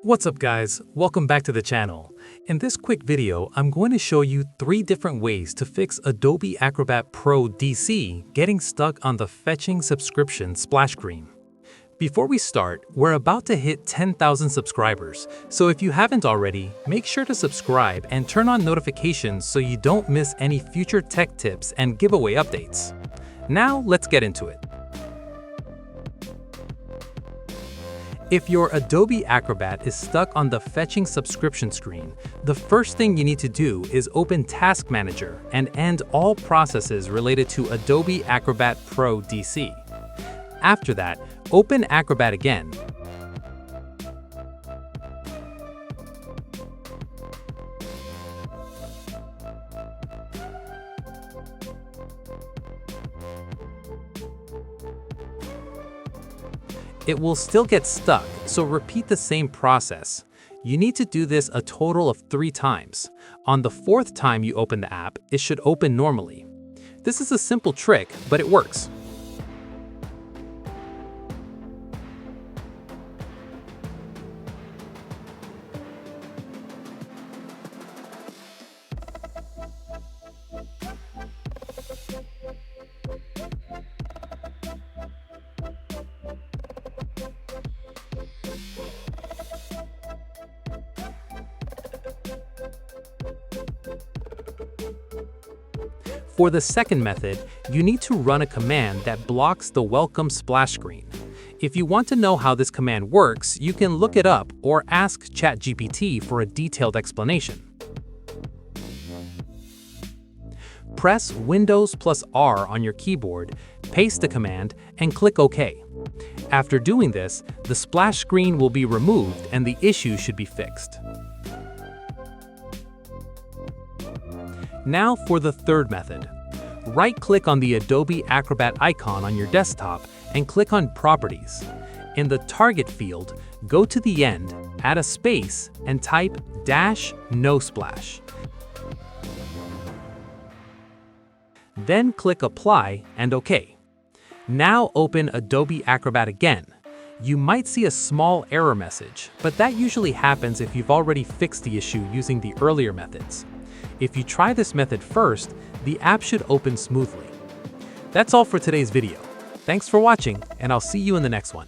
What's up guys, welcome back to the channel. In this quick video, I'm going to show you 3 different ways to fix Adobe Acrobat Pro DC getting stuck on the fetching subscription splash screen. Before we start, we're about to hit 10,000 subscribers, so if you haven't already, make sure to subscribe and turn on notifications so you don't miss any future tech tips and giveaway updates. Now let's get into it. If your Adobe Acrobat is stuck on the fetching subscription screen, the first thing you need to do is open Task Manager and end all processes related to Adobe Acrobat Pro DC. After that, open Acrobat again. It will still get stuck, so repeat the same process. You need to do this a total of 3 times. On the 4th time you open the app, it should open normally. This is a simple trick, but it works. For the second method, you need to run a command that blocks the welcome splash screen. If you want to know how this command works, you can look it up or ask ChatGPT for a detailed explanation. Press Windows+R on your keyboard, paste the command, and click OK. After doing this, the splash screen will be removed and the issue should be fixed. Now for the third method. Right-click on the Adobe Acrobat icon on your desktop and click on Properties. In the Target field, go to the end, add a space, and type -no splash. Then click Apply and OK. Now open Adobe Acrobat again. You might see a small error message, but that usually happens if you've already fixed the issue using the earlier methods. If you try this method first, the app should open smoothly. That's all for today's video. Thanks for watching, and I'll see you in the next one.